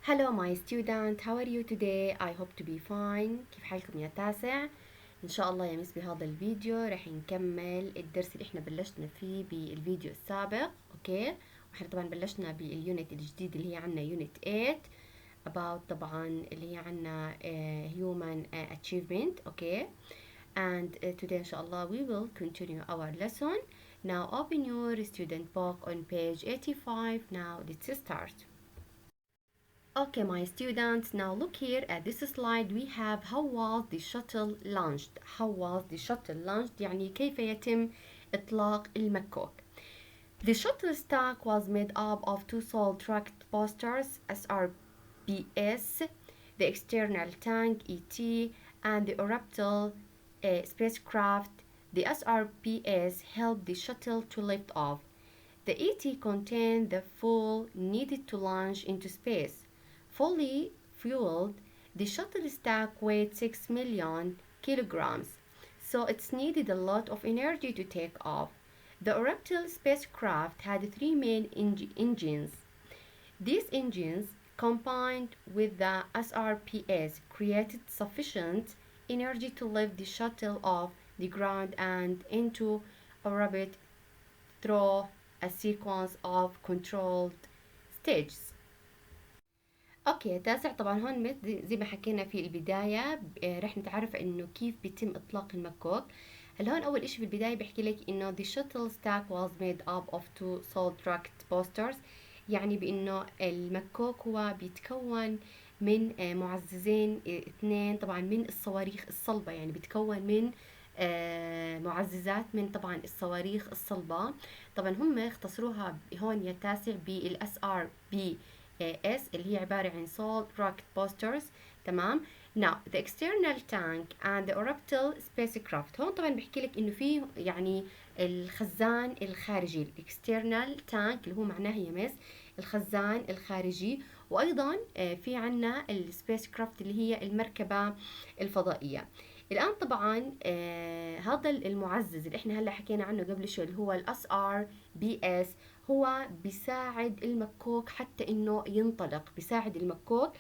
Hello my student, how are you today? I hope to be fine. كيف حالكم يا تاسع؟ إن شاء الله يا مس بهذا الفيديو رح نكمل الدرس اللي احنا بلشنا فيه بالفيديو السابق، اوكي؟ واحنا طبعا بلشنا باليونت الجديد اللي هي عنا يونت 8 about طبعا اللي هي عنا human achievement، اوكي؟ And today إن شاء الله we will continue our lesson. Now open your student book on page 85. Now let's start. Okay, my students, now look here at this slide. We have how was the shuttle launched. How was the shuttle launched يعني كيف يتم إطلاق المكوك. The shuttle stack was made up of two solid tracked boosters SRBS, the external tank ET, and the orbital spacecraft. The SRBS helped the shuttle to lift off. The ET contained the fuel needed to launch into space. Fully fueled, the shuttle stack weighed 6 million kilograms, so it needed a lot of energy to take off. The orbital spacecraft had three main engines. These engines, combined with the SRPS, created sufficient energy to lift the shuttle off the ground and into orbit through a sequence of controlled stages. اوكي تاسع، طبعا هون زي ما حكينا في البداية رح نتعرف انه كيف بيتم اطلاق المكوك. هلا هون اول اشي في البداية بحكي لك انه the shuttle stack was made up of two solid tracked boosters، يعني بانه المكوك هو بيتكون من معززين اثنين طبعا من الصواريخ الصلبة، يعني بيتكون من معززات من طبعا الصواريخ الصلبة. طبعا هم اختصروها هون يا تاسع بالاس ار بي اس اللي هي عبارة عن solid rocket boosters. تمام. Now the external tank and the orbital spacecraft، هون طبعا بحكي لك انه في يعني الخزان الخارجي external tank اللي هو معناه يا مس الخزان الخارجي، وايضا في عنا السبيس كرافت اللي هي المركبة الفضائية. الان طبعا هذا المعزز اللي احنا هلا حكينا عنه قبل شوي اللي هو الاس ار بي اس، هو بيساعد المكوك حتى انه ينطلق، بيساعد المكوك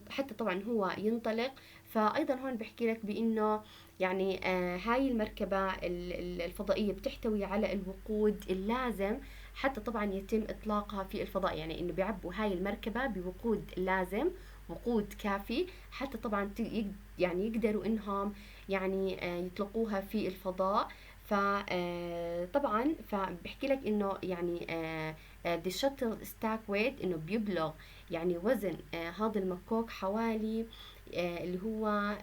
حتى طبعا هو ينطلق. فايضا هون بحكي لك بانه يعني هاي المركبة الفضائية بتحتوي على الوقود اللازم حتى طبعا يتم اطلاقها في الفضاء، يعني انه بيعبوا هاي المركبة بوقود لازم، وقود كافي حتى طبعا يعني يقدروا انهم يعني يطلقوها في الفضاء. فطبعا فبحكي لك انه يعني the shuttle stack weight انه بيبلغ يعني وزن هذا المكوك حوالي اللي هو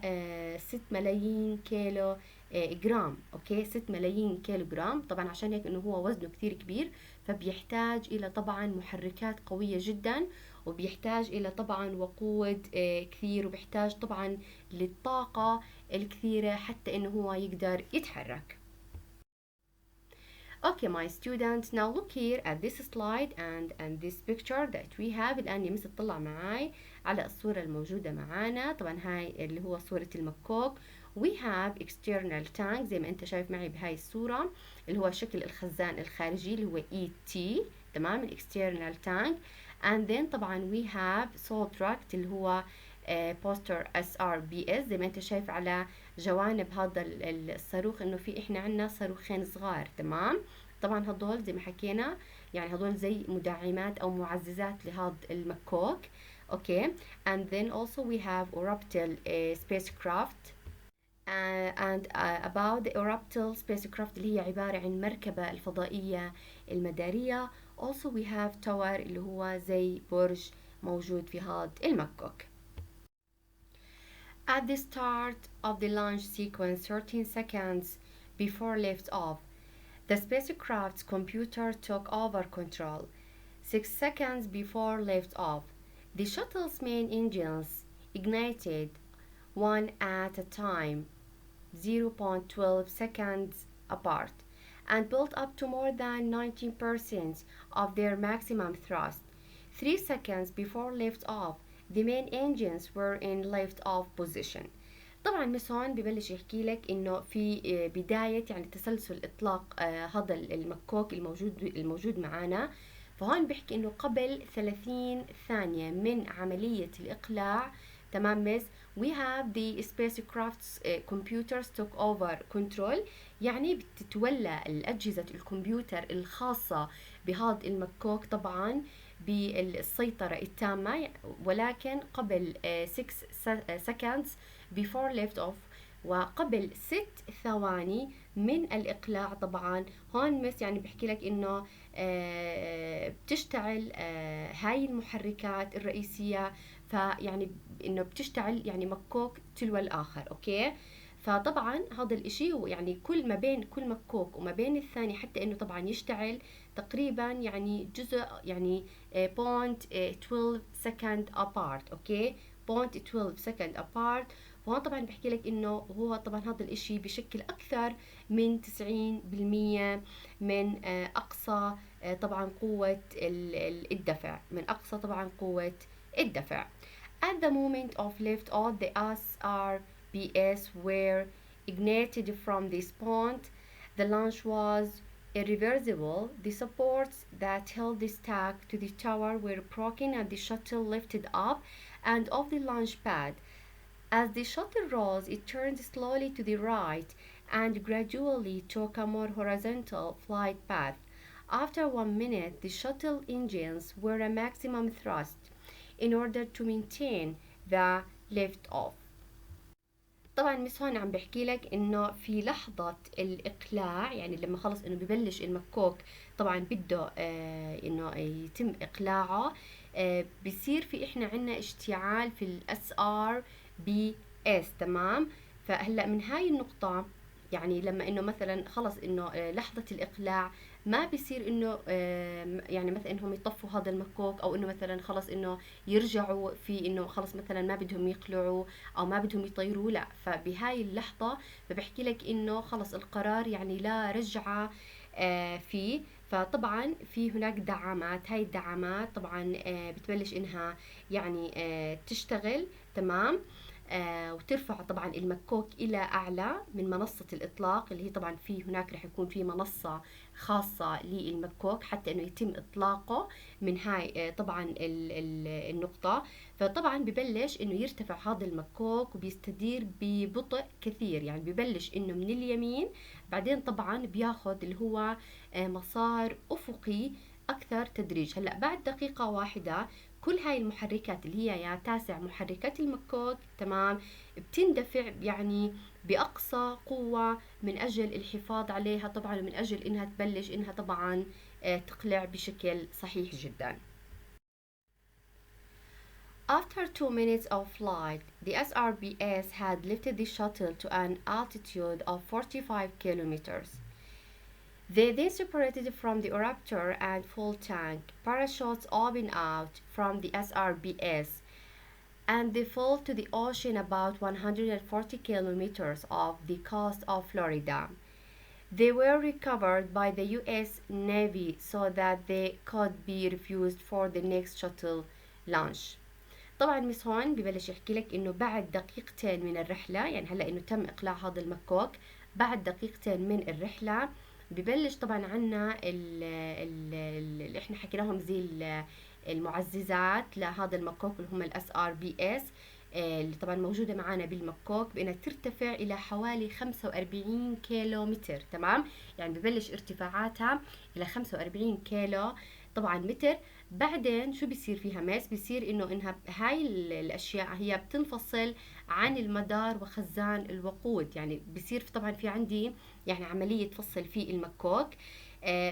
6 ملايين كيلو جرام. اوكي 6 ملايين كيلو جرام. طبعا عشان هيك انه هو وزنه كثير كبير، فبيحتاج الى طبعا محركات قوية جدا، وبيحتاج الى طبعا وقود كثير، وبيحتاج طبعا للطاقة الكثيرة حتى انه هو يقدر يتحرك. Okay my students, now look here at this slide and this picture that we have. الآن يا مس تطلع معاي على الصورة الموجودة معانا. طبعا هاي اللي هو صورة المكوك. We have external tank زي ما انت شايف معي بهاي الصورة، اللي هو شكل الخزان الخارجي اللي هو ET. تمام، ال external tank. and then طبعا we have solid rocket اللي هو بوستر SRBS زي ما انت شايف على جوانب هذا الصاروخ انه في احنا عنا صاروخين صغار. تمام. طبعا هدول زي ما حكينا يعني هدول زي مدعمات او معززات لهذا المكوك. اوكي. and then also we have orbital spacecraft. And about the orbital spacecraft اللي هي عبارة عن مركبة الفضائية المدارية. also we have tower اللي هو زي برج موجود في هذا المكوك. At the start of the launch sequence 13 seconds before liftoff, the spacecraft's computer took over control. 6 seconds before liftoff, the shuttle's main engines ignited one at a time, 0.12 seconds apart, and built up to more than 19% of their maximum thrust. 3 seconds before liftoff, the main engines were in lift-off position. طبعا مس هون ببلش يحكي لك انه في بداية يعني تسلسل اطلاق هذا المكوك الموجود معانا. فهون بحكي انه قبل 30 ثانية من عملية الإقلاع. تمام مس. we have the spacecraft's computers took over control. يعني بتتولى الأجهزة الكمبيوتر الخاصة بهذا المكوك طبعا بالسيطرة التامة، ولكن قبل 6 seconds before lift off، وقبل 6 ثواني من الإقلاع. طبعا هون مس يعني بحكي لك إنه بتشتغل هاي المحركات الرئيسية، فيعني إنه بتشتغل يعني مكوك تلو الآخر. أوكي. فطبعا هذا الاشي هو يعني كل ما بين كل مكوك وما بين الثاني حتى انه طبعا يشتغل تقريبا يعني جزء يعني 0.12 second apart. اوكي. 0.12 second apart. وهون طبعا بحكي لك انه هو طبعا هذا الاشي بشكل اكثر من 90% من اقصى طبعا قوة الدفع، من اقصى طبعا قوة الدفع. At the moment of lift off, the SRBS were ignited from this point. The launch was irreversible. The supports that held the stack to the tower were broken and the shuttle lifted up and off the launch pad. As the shuttle rose, it turned slowly to the right and gradually took a more horizontal flight path. After 1 minute, the shuttle engines were at maximum thrust in order to maintain the lift off. طبعا مس هون عم بحكي لك انه في لحظة الاقلاع، يعني لما خلص انه ببلش المكوك طبعا بده انه يتم اقلاعه، بصير في احنا عنا اشتعال في الاس ار بي اس. تمام. فهلا من هاي النقطة يعني لما انه مثلا خلص انه لحظة الاقلاع ما بيصير انه يعني مثلا انهم يطفوا هذا المكوك، او انه مثلا خلص انه يرجعوا في انه خلص مثلا ما بدهم يقلعوا او ما بدهم يطيروا. لا، فبهاي اللحظة فبحكي لك انه خلص القرار يعني لا رجعة فيه. فطبعا في هناك دعامات، هاي الدعامات طبعا بتبلش انها يعني تشتغل. تمام. وترفع طبعا المكوك الى اعلى من منصة الاطلاق، اللي هي طبعا في هناك رح يكون في منصة خاصة للمكوك حتى انه يتم اطلاقه من هاي طبعا النقطة. فطبعا ببلش انه يرتفع هذا المكوك وبيستدير ببطء كثير، يعني ببلش انه من اليمين، بعدين طبعا بياخد اللي هو مسار افقي اكثر تدريج. هلا بعد دقيقة واحدة كل هاي المحركات اللي هي يا تاسع محركات المكوك تمام بتندفع يعني بأقصى قوة من أجل الحفاظ عليها طبعا، ومن أجل إنها تبلش إنها طبعا تقلع بشكل صحيح جدا. After 2 minutes of flight, the SRBS had lifted the shuttle to an altitude of 45 kilometers. They then separated from the Raptor and fuel tank. Parachutes opened out from the SRBS and they fell to the ocean about 140 kilometers off the coast of Florida. They were recovered by the US Navy so that they could be refused for the next shuttle launch. طبعا مس هون ببلش يحكي لك انه بعد دقيقتين من الرحلة، يعني هلا انه تم اقلاع هذا المكوك، بعد دقيقتين من الرحلة ببلش طبعا عنا اللي احنا حكيناهم زي المعززات لهذا المكوك اللي هم الاس ار بي اس، اللي طبعا موجودة معانا بالمكوك بأنها ترتفع إلى حوالي 45 كيلو متر. تمام. يعني ببلش ارتفاعاتها إلى 45 كيلو طبعا متر. بعدين شو بيصير فيها ماس؟ بيصير انه انها هاي الاشياء هي بتنفصل عن المدار وخزان الوقود، يعني بيصير طبعا في عندي يعني عملية فصل في المكوك.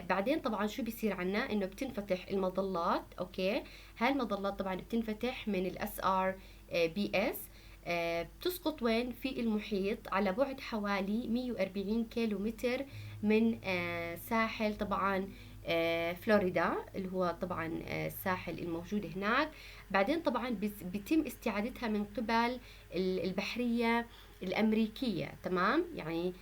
بعدين طبعا شو بيصير عنا؟ انه بتنفتح المظلات. اوكي. هاي المظلات طبعا بتنفتح من الاس ار بي اس، بتسقط وين؟ في المحيط على بعد حوالي 140 كيلو متر من ساحل طبعا فلوريدا، اللي هو طبعا الساحل الموجود هناك. بعدين طبعا بيتم استعادتها من قبل البحرية الأمريكية. تمام. يعني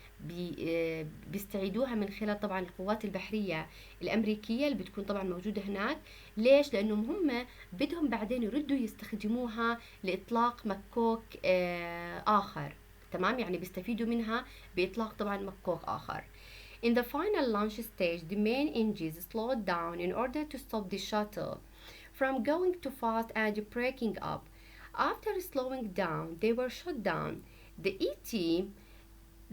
بيستعيدوها من خلال طبعا القوات البحرية الأمريكية اللي بتكون طبعا موجودة هناك. ليش؟ لأنهم هم بدهم بعدين يردوا يستخدموها لإطلاق مكوك آخر. تمام. يعني بيستفيدوا منها بإطلاق طبعا مكوك آخر. In the final launch stage, the main engines slowed down in order to stop the shuttle from going too fast and breaking up. After slowing down, they were shut down. The ET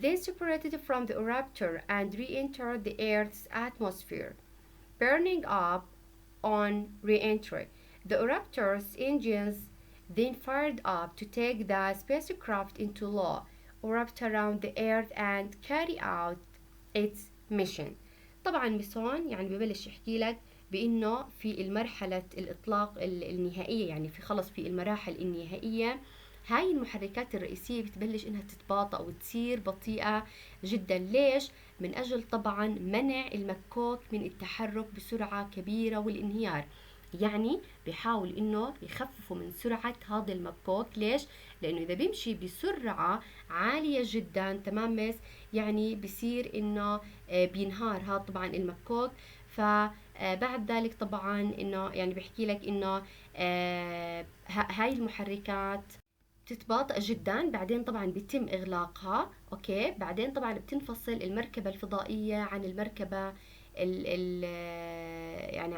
then separated from the Raptor and re-entered the Earth's atmosphere, burning up on re-entry. The Raptor's engines then fired up to take the spacecraft into low orbit around the Earth and carry out its mission. طبعا ميسون يعني ببلش يحكي لك بانه في المرحلة الاطلاق النهائية، يعني في خلص في المراحل النهائية هاي المحركات الرئيسية بتبلش انها تتباطأ وتصير بطيئة جدا. ليش؟ من اجل طبعا منع المكوك من التحرك بسرعة كبيرة والانهيار. يعني بيحاول انه يخففوا من سرعة هذا المكوك. ليش؟ لانه اذا بيمشي بسرعة عالية جدا، تمام مس، يعني بصير انه بينهار هذا طبعا المكوك. فبعد ذلك طبعا انه يعني بحكي لك انه هاي المحركات بتتباطأ جدا، بعدين طبعا بيتم اغلاقها. اوكي، بعدين طبعا بتنفصل المركبة الفضائية عن المركبة ال يعني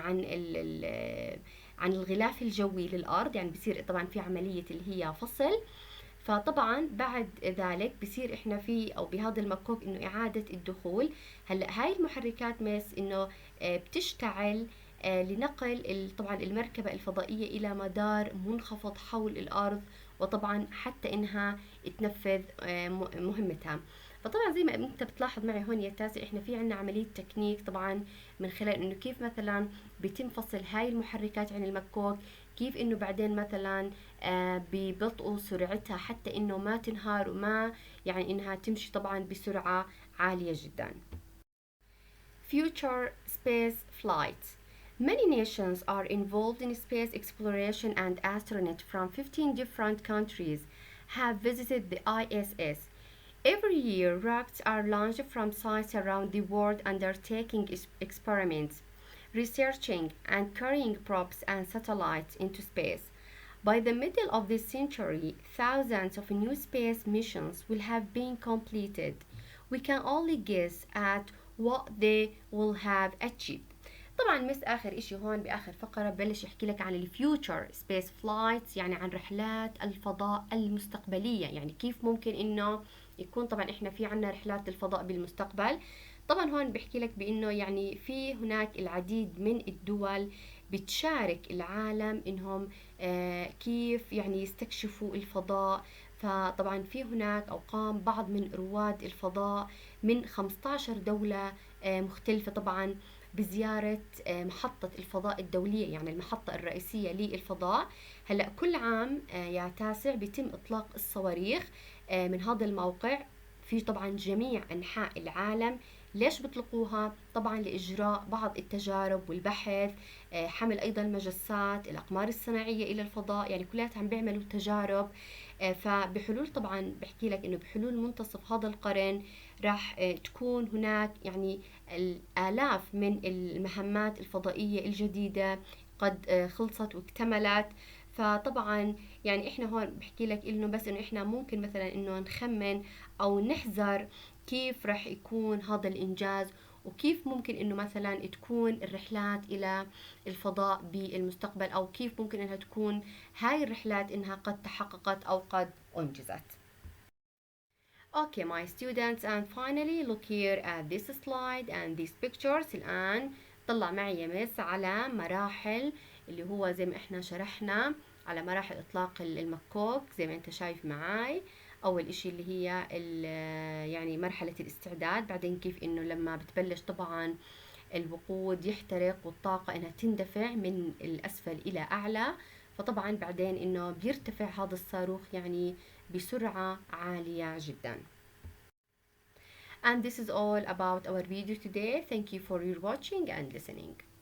عن الغلاف الجوي للارض، يعني بصير طبعا في عملية اللي هي فصل. فطبعا بعد ذلك بصير احنا في او بهذا المكوك انه اعادة الدخول. هلا هاي المحركات مس انه بتشتغل لنقل طبعا المركبة الفضائية الى مدار منخفض حول الارض، وطبعا حتى انها تنفذ مهمتها. فطبعا زي ما انت بتلاحظ معي هون يا تاسع، احنا في عنا عملية تكنيك طبعا من خلال انه كيف مثلا بيتم فصل هاي المحركات عن المكوك، كيف انه بعدين مثلا ببطئوا سرعتها حتى انه ما تنهار وما يعني انها تمشي طبعا بسرعة عالية جدا. Future space flights. Many nations are involved in space exploration, and astronauts from 15 different countries have visited the ISS. Every year, rockets are launched from sites around the world undertaking experiments, researching and carrying probes and satellites into space. By the middle of this century, thousands of new space missions will have been completed. We can only guess at what they will have achieved. طبعا مس اخر اشي هون باخر فقرة ببلش يحكي لك عن الفيوتشر سبيس فلايتس، يعني عن رحلات الفضاء المستقبلية، يعني كيف ممكن انه يكون طبعا احنا في عنا رحلات الفضاء بالمستقبل. طبعا هون بحكي لك بانه يعني في هناك العديد من الدول بتشارك العالم انهم كيف يعني يستكشفوا الفضاء. فطبعا في هناك او قام بعض من رواد الفضاء من 15 دولة مختلفة طبعا بزيارة محطة الفضاء الدولية، يعني المحطة الرئيسية للفضاء. هلأ كل عام يا تاسع بيتم إطلاق الصواريخ من هذا الموقع في طبعا جميع أنحاء العالم. ليش بيطلقوها؟ طبعا لإجراء بعض التجارب والبحث، حمل أيضا مجسات الأقمار الصناعية إلى الفضاء، يعني كلها عم بيعملوا تجارب. فبحلول طبعا بحكي لك إنه بحلول منتصف هذا القرن راح تكون هناك يعني الآلاف من المهمات الفضائية الجديدة قد خلصت واكتملت. فطبعا يعني احنا هون بحكي لك انه بس انه احنا ممكن مثلا انه نخمن او نحذر كيف راح يكون هذا الانجاز، وكيف ممكن انه مثلا تكون الرحلات الى الفضاء بالمستقبل، او كيف ممكن انها تكون هاي الرحلات انها قد تحققت او قد انجزت. Okay, my students, and finally look here at this slide and these pictures. الآن طلع معي يا مس على مراحل اللي هو زي ما احنا شرحنا على مراحل إطلاق المكوك زي ما انت شايف معاي. أول إشي اللي هي يعني مرحلة الاستعداد، بعدين كيف إنه لما بتبلش طبعا الوقود يحترق والطاقة إنها تندفع من الأسفل إلى أعلى، فطبعا بعدين إنه بيرتفع هذا الصاروخ يعني بسرعة عالية جدا. And this is all about our video today. Thank you for your watching and listening.